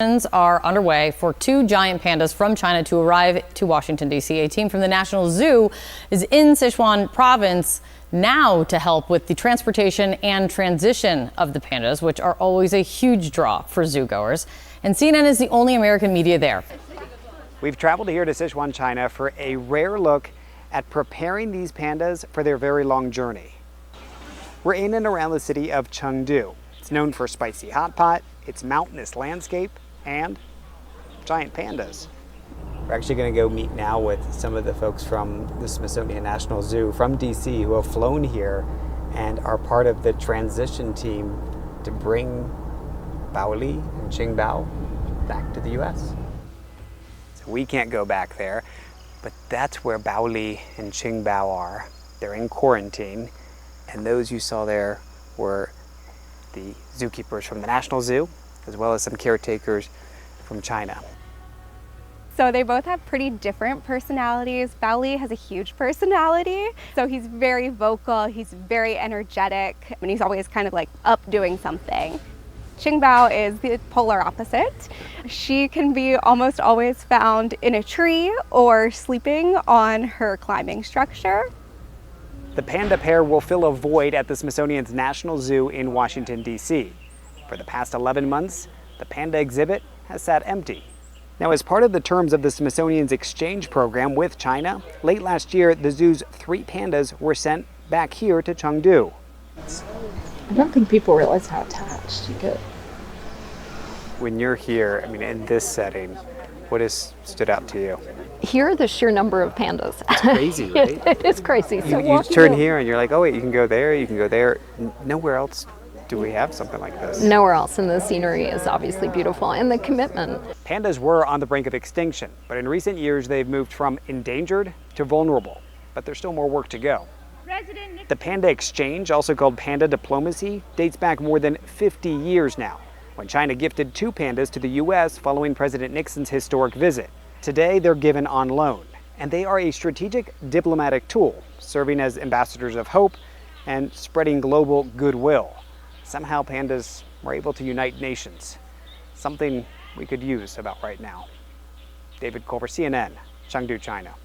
Are underway for two giant pandas from China to arrive to Washington, D.C. A team from the National Zoo is in Sichuan province now to help with the transportation and transition of the pandas, which are always a huge draw for zoogoers. And CNN is the only American media there. We've traveled here to Sichuan, China for a rare look at preparing these pandas for their very long journey. We're in and around the city of Chengdu. It's known for spicy hot pot, its mountainous landscape, and giant pandas. We're actually going to go meet now with some of the folks from the Smithsonian National Zoo from DC who have flown here and are part of the transition team to bring Baoli and Qingbao back to the US. So we can't go back there, but that's where Baoli and Qingbao are. They're in quarantine, and those you saw there were the zookeepers from the National Zoo, as well as some caretakers from China. So they both have pretty different personalities. Baoli has a huge personality, so he's very vocal, he's very energetic, and he's always kind of like up doing something. Qingbao is the polar opposite. She can be almost always found in a tree or sleeping on her climbing structure. The panda pair will fill a void at the Smithsonian's National Zoo in Washington, D.C. For the past 11 months, the panda exhibit has sat empty. Now, as part of the terms of the Smithsonian's exchange program with China, late last year, the zoo's 3 pandas were sent back here to Chengdu. I don't think people realize how attached you get. When you're here, I mean, in this setting, what has stood out to you? Here, the sheer number of pandas. It's crazy, right? It is crazy. So you turn here and you're like, oh wait, you can go there, you can go there. Nowhere else do we have something like this. Nowhere else, and the scenery is obviously beautiful, and the commitment. Pandas were on the brink of extinction, but in recent years they've moved from endangered to vulnerable. But there's still more work to go. The panda exchange, also called panda diplomacy, dates back more than 50 years now, when China gifted 2 pandas to the US following President Nixon's historic visit. Today they're given on loan, and they are a strategic diplomatic tool, serving as ambassadors of hope and spreading global goodwill. Somehow pandas were able to unite nations, something we could use about right now. David Culver, CNN, Chengdu, China.